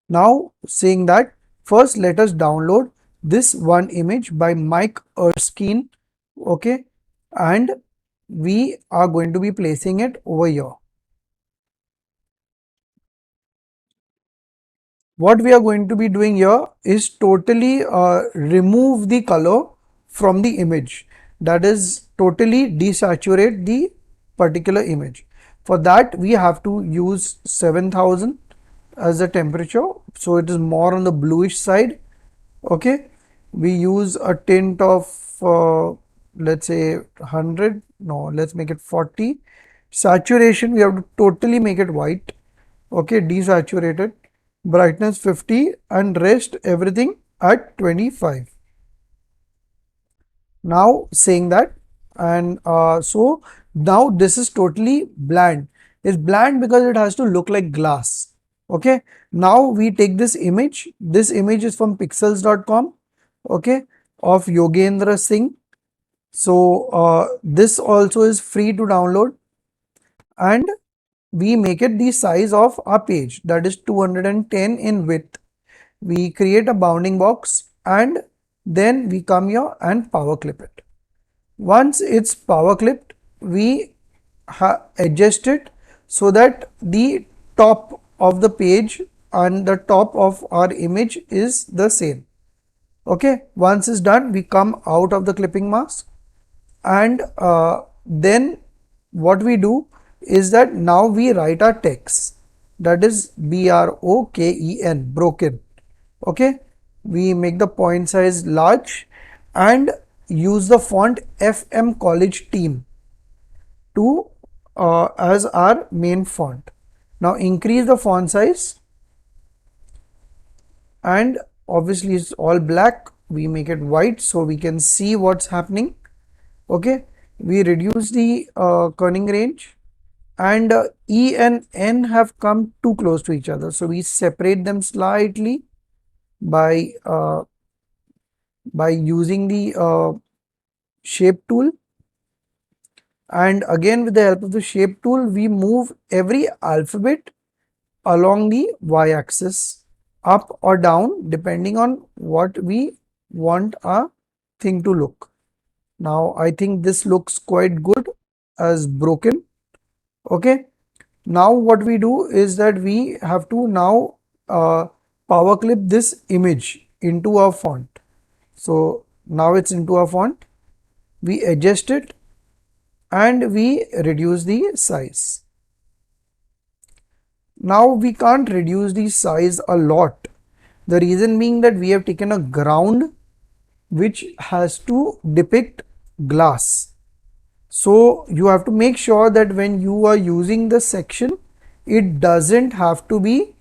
Now saying that, first let us download this one image by Mike Erskine, okay, and we are going to be placing it over here. What we are going to be doing here is totally remove the color from the image, that is totally desaturate the particular image. For that we have to use 7000 as the temperature, so it is more on the bluish side. Okay, we use a tint of let's say 100, no, let's make it 40. Saturation we have to totally make it white. Okay, desaturated, brightness 50, and rest everything at 25. Now saying that, and so now this is totally bland. It's bland because it has to look like glass. Okay, now we take this image. This image is from pixels.com, okay, of Yogendra Singh. So this also is free to download, and we make it the size of our page, that is 210 in width. We create a bounding box and then we come here and power clip it. Once it's power clipped, we adjust it so that the top of the page and the top of our image is the same. Okay, once it's done, we come out of the clipping mask, and then what we do is that now we write our text, that is broken, broken. Okay, we make the point size large and use the font FM College Team to as our main font. Now increase the font size, and obviously it's all black, we make it white so we can see what's happening. Okay, we reduce the kerning range, and E and N have come too close to each other, so we separate them slightly by using the shape tool. And again with the help of the shape tool, we move every alphabet along the y-axis, up or down, depending on what we want our thing to look. Now I think this looks quite good as broken. Okay, now what we do is that we have to now power clip this image into our font. So now it's into our font, we adjust it and we reduce the size. Now we can't reduce the size a lot. The reason being that we have taken a ground which has to depict glass. So you have to make sure that when you are using the section, it doesn't have to be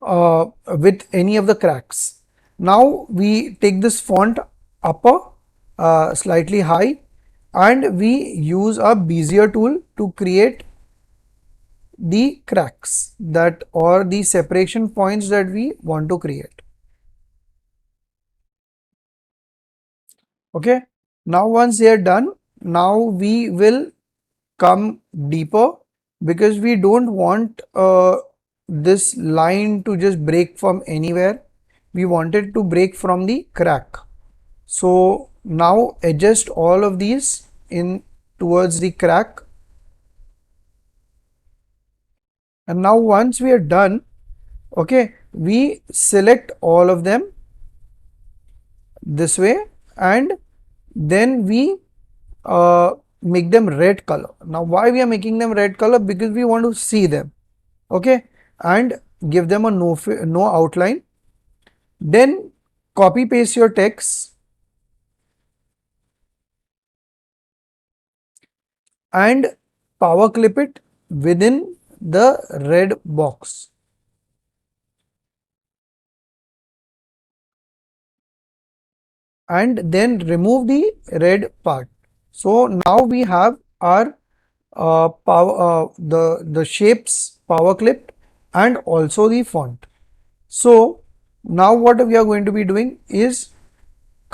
with any of the cracks. Now we take this font upper, slightly high, and we use a Bezier tool to create the cracks that, or the separation points that we want to create. Okay, now once they are done, now we will come deeper, because we don't want this line to just break from anywhere. We want it to break from the crack. So now adjust all of these in towards the crack. And now once we are done, okay, we select all of them this way, and then we make them red color. Now why we are making them red color? Because we want to see them. Okay, and give them a no outline. Then copy paste your text and power clip it within the red box. And then remove the red part. So now we have our the shapes power clipped and also the font. So now what we are going to be doing is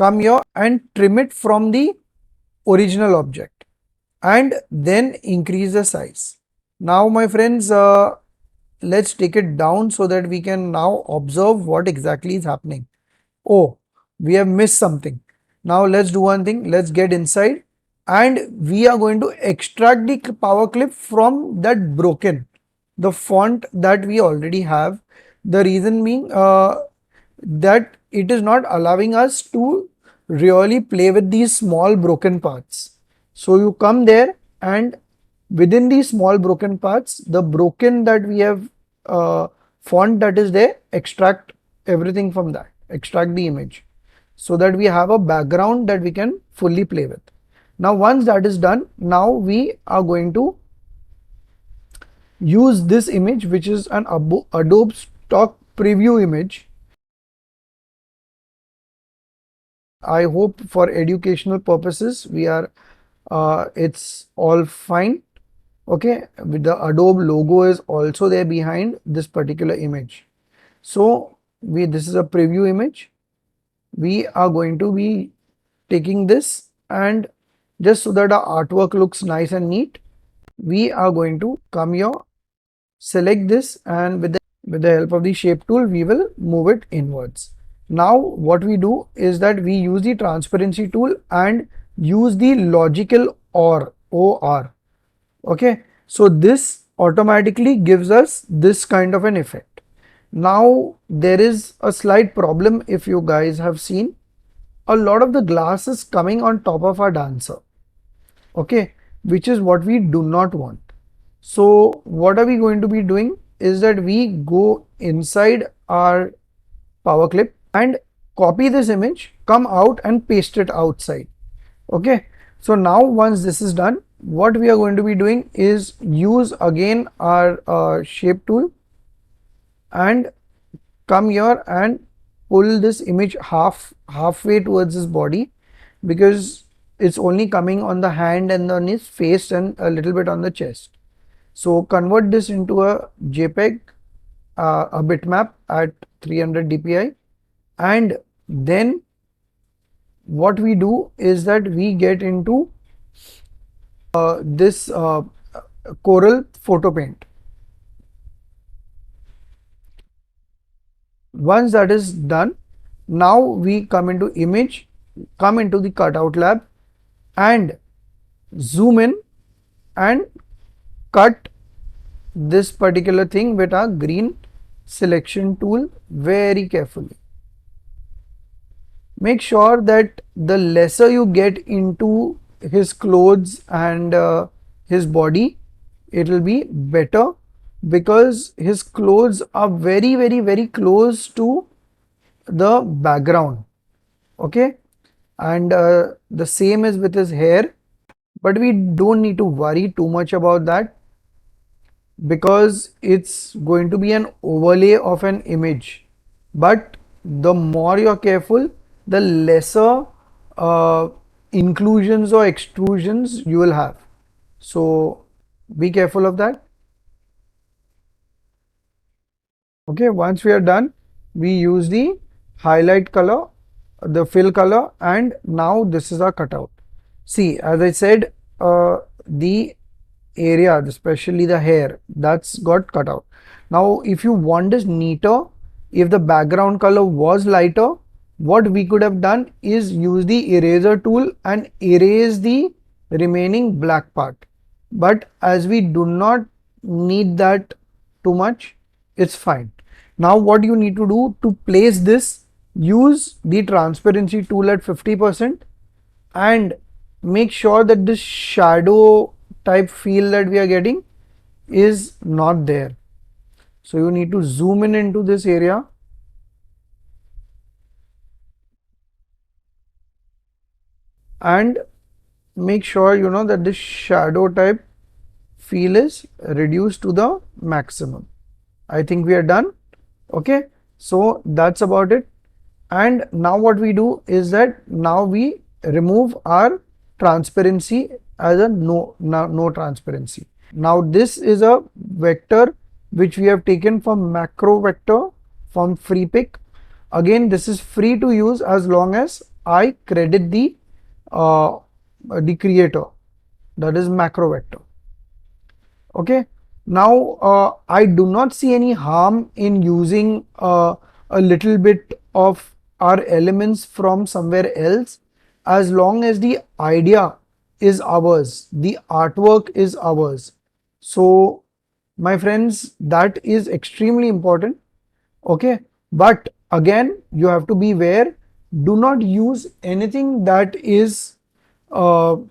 come here and trim it from the original object and then increase the size. Now my friends, let's take it down so that we can now observe what exactly is happening. Oh, we have missed something. Now let's do one thing. Let's get inside and we are going to extract the power clip from that broken, the font that we already have. The reason being that it is not allowing us to really play with these small broken parts. So you come there and within these small broken parts, the broken that we have font that is there, extract everything from that, extract the image so that we have a background that we can fully play with. Now once that is done, now we are going to use this image, which is an Adobe stock preview image. I hope for educational purposes we are it's all fine. Okay, with the Adobe logo is also there behind this particular image. So this is a preview image. We are going to be taking this and just so that our artwork looks nice and neat, we are going to come here, select this, and with the help of the shape tool, we will move it inwards. Now what we do is that we use the transparency tool and use the logical OR. Okay, so this automatically gives us this kind of an effect. Now there is a slight problem. If you guys have seen, a lot of the glass is coming on top of our dancer, okay, which is what we do not want. So what are we going to be doing is that we go inside our power clip and copy this image, come out and paste it outside. Okay, so now once this is done, what we are going to be doing is use again our shape tool and come here and pull this image halfway towards his body, because it's only coming on the hand and on his face and a little bit on the chest. So convert this into a JPEG, a bitmap at 300 dpi, and then what we do is that we get into this Corel PHOTO-PAINT. Once that is done, now we come into image, come into the cutout lab and zoom in and cut this particular thing with our green selection tool very carefully. Make sure that the lesser you get into his clothes and his body, it will be better, because his clothes are very close to the background. Okay, and the same is with his hair, but we don't need to worry too much about that, because it's going to be an overlay of an image. But the more you're careful, the lesser inclusions or extrusions you will have. So be careful of that. Okay, once we are done, we use the highlight color, the fill color, and now this is our cutout. See, as I said, the area, especially the hair, that's got cut out. Now if you want this neater, if the background color was lighter, what we could have done is use the eraser tool and erase the remaining black part. But as we do not need that too much, it's fine. Now what you need to do to place this, use the transparency tool at 50% and make sure that this shadow type feel that we are getting is not there. So you need to zoom in into this area and make sure you know that this shadow type feel is reduced to the maximum. I think we are done. Okay, so that's about it. And now what we do is that now we remove our transparency as a no transparency. Now this is a vector which we have taken from macro vector from free pick. Again, this is free to use as long as I credit the creator, that is macro vector. Okay, now I do not see any harm in using a little bit of our elements from somewhere else, as long as the idea is ours, the artwork is ours. So my friends, that is extremely important. Okay, but again you have to be aware, do not use anything that is got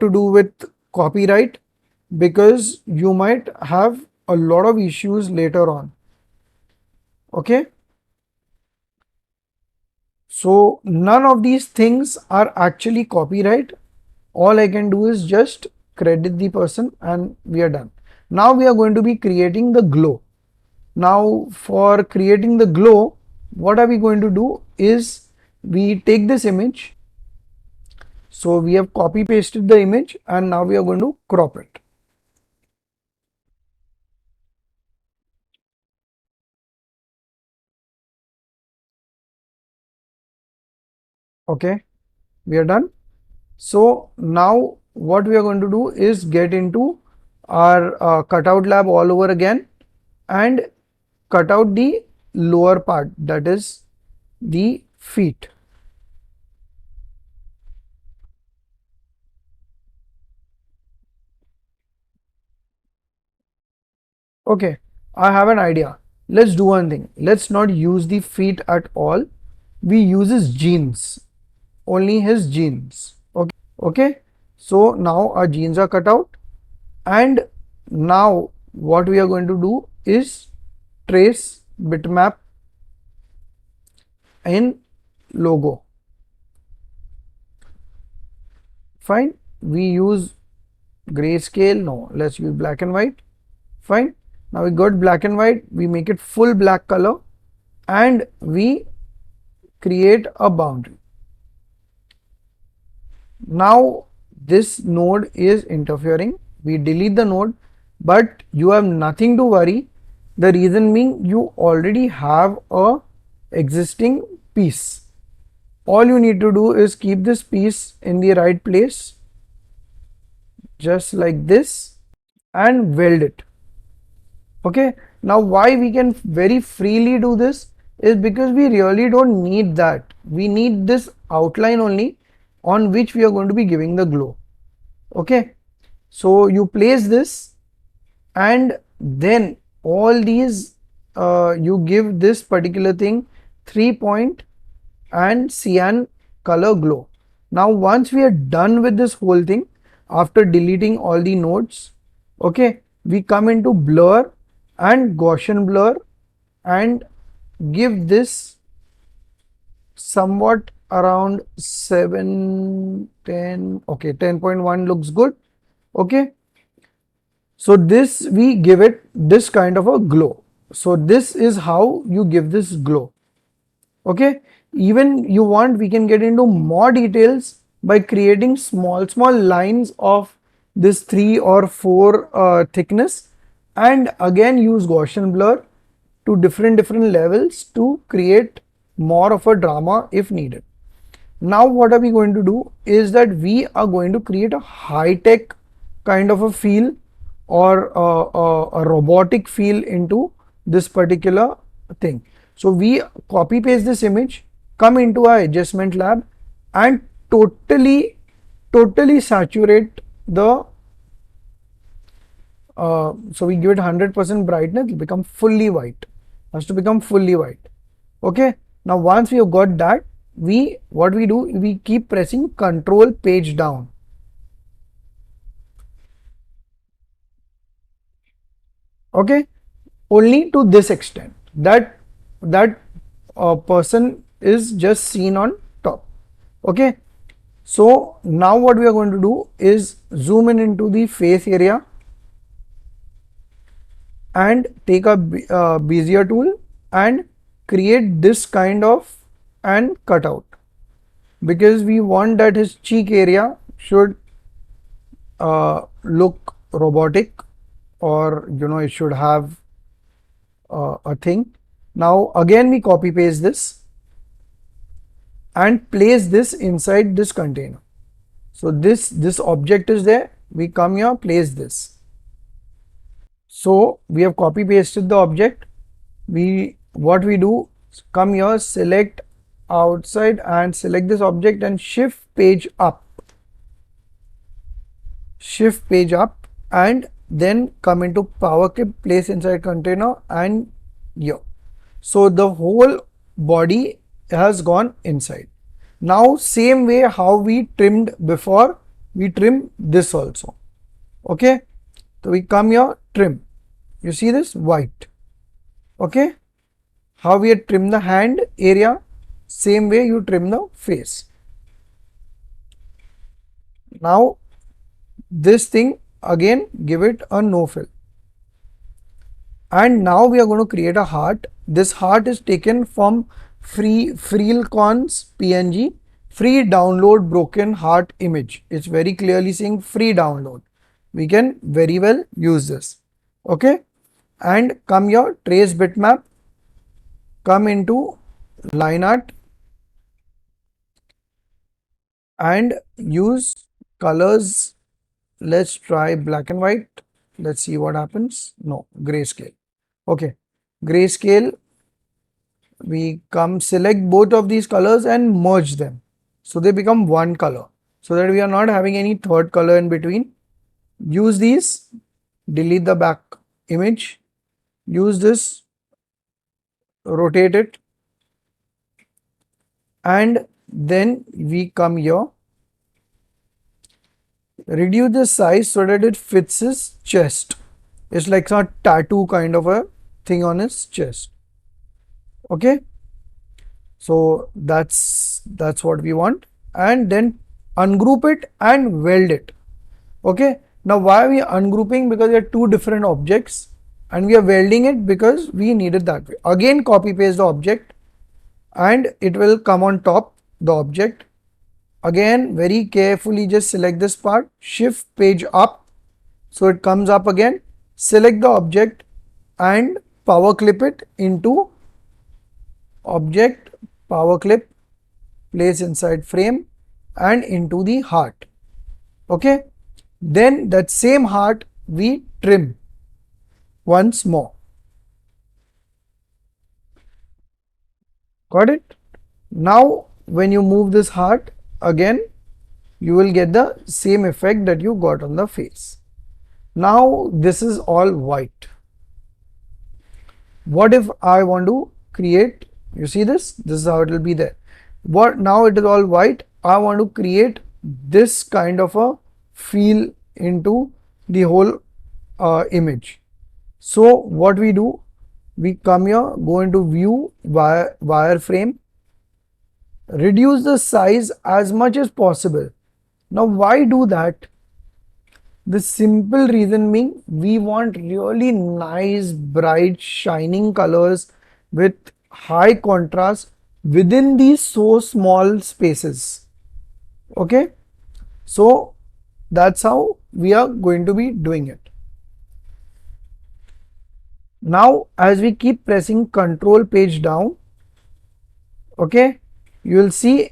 to do with copyright, because you might have a lot of issues later on. Okay, so none of these things are actually copyright. All I can do is just credit the person and we are done. Now we are going to be creating the glow. Now for creating the glow, what are we going to do is we take this image. So we have copy pasted the image and now we are going to crop it. Okay, we are done. So now what we are going to do is get into our cutout lab all over again and cut out the lower part, that is the feet. Okay, I have an idea. Let's do one thing. Let's not use the feet at all. We use his jeans, only his jeans. Okay. So now our jeans are cut out, and now what we are going to do is trace bitmap in logo. Fine. We use grayscale. No, let's use black and white. Fine. Now we got black and white. We make it full black color and we create a boundary. Now this node is interfering. We delete the node, but you have nothing to worry. The reason being, you already have a existing piece. All you need to do is keep this piece in the right place, just like this, and weld it. Okay, now why we can very freely do this is because we really don't need that. We need this outline only, on which we are going to be giving the glow. Okay, so you place this and then all these you give this particular thing 3 point and cyan color glow. Now once we are done with this whole thing, after deleting all the nodes, okay, we come into blur and Gaussian blur and give this somewhat around 7 10. Okay, 10.1 looks good. Okay, so this we give it this kind of a glow. So this is how you give this glow. Okay, even you want, we can get into more details by creating small lines of this 3 or 4 thickness, and again use Gaussian blur to different levels to create more of a drama if needed. Now what are we going to do is that we are going to create a high-tech kind of a feel, or a robotic feel into this particular thing. So we copy paste this image, come into our adjustment lab and totally saturate the so we give it 100% brightness, it will become fully white, has to become fully white. Okay, now once we have got that, what we do, we keep pressing control page down. Okay, only to this extent that person is just seen on top. Okay, so now what we are going to do is zoom in into the face area and take a Bezier tool and create this kind of an cutout, because we want that his cheek area should look robotic, or it should have a thing. Now again we copy paste this and place this inside this container. So this object is there, we come here, place this. So we have copy pasted the object. What we do, come here, select outside and select this object and shift page up and then come into powerclip, place inside container and here. So the whole body has gone inside. Now same way how we trimmed before, we trim this also. Okay, so we come here, trim. You see this white. Okay, how we had trimmed the hand area, same way you trim the face. Now this thing again, give it a no fill. And now we are going to create a heart. This heart is taken from Freelcon's PNG, free download broken heart image. It's very clearly saying free download. We can very well use this. Okay, and come here, trace bitmap, come into line art and use colors. Let's try black and white. Let's see what happens. No, grayscale. Okay, grayscale. We come select both of these colors and merge them. So they become one color. So that we are not having any third color in between. Use these, delete the back image. Use this, rotate it. And then we come here, reduce the size so that it fits his chest. It's like a tattoo kind of a thing on his chest. Okay, so that's what we want, and then ungroup it and weld it. Okay, now why are we ungrouping? Because they are two different objects, and we are welding it because we need it that way. Again copy paste the object and it will come on top the object. Again very carefully just select this part, shift page up so it comes up again, select the object and power clip it into object, power clip, place inside frame and into the heart. Okay, then that same heart we trim once more. Got it? Now when you move this heart again, you will get the same effect that you got on the face. Now this is all white. What if I want to create, you see this is how it will be there. What now it is all white, I want to create this kind of a feel into the whole image. So what we do, we come here, go into view, wireframe, reduce the size as much as possible. Now why do that? The simple reason being, we want really nice bright shining colors with high contrast within these so small spaces. Okay, so that's how we are going to be doing it. Now as we keep pressing control page down, okay, you will see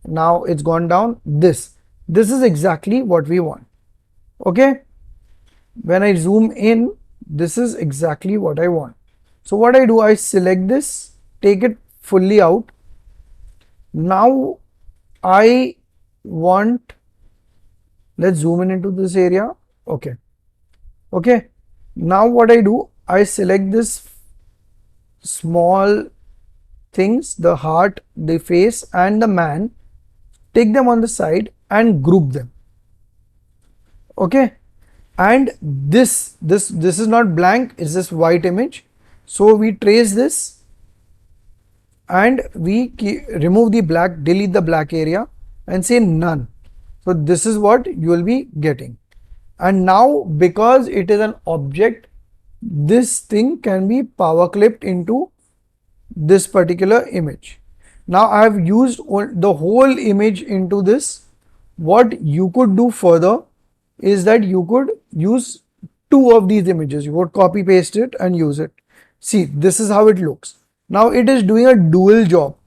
now it's gone down. This is exactly what we want. Okay, when I zoom in, this is exactly what I want. So what I do, I select this, take it fully out. Now I want, let's zoom in into this area. Okay, now what I do, I select this small things, the heart, the face and the man, take them on the side and group them. Okay, and this is not blank, it's this white image. So we trace this and we remove the black, delete the black area and say none. So this is what you will be getting. And now because it is an object, this thing can be power clipped into this particular image. Now I have used the whole image into this. What you could do further is that you could use two of these images. You would copy paste it and use it. See, this is how it looks. Now it is doing a dual job.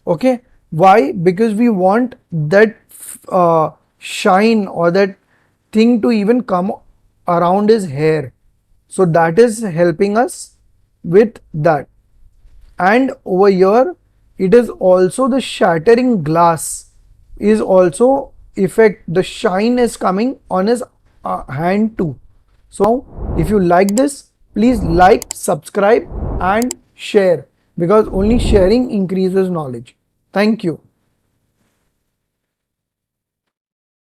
Okay, Why? Because we want that shine or that thing to even come around his hair. So that is helping us with that. And over here it is also the shattering glass is also effect, the shine is coming on his hand too. So if you like this, please like, subscribe and share, because only sharing increases knowledge. Thank you.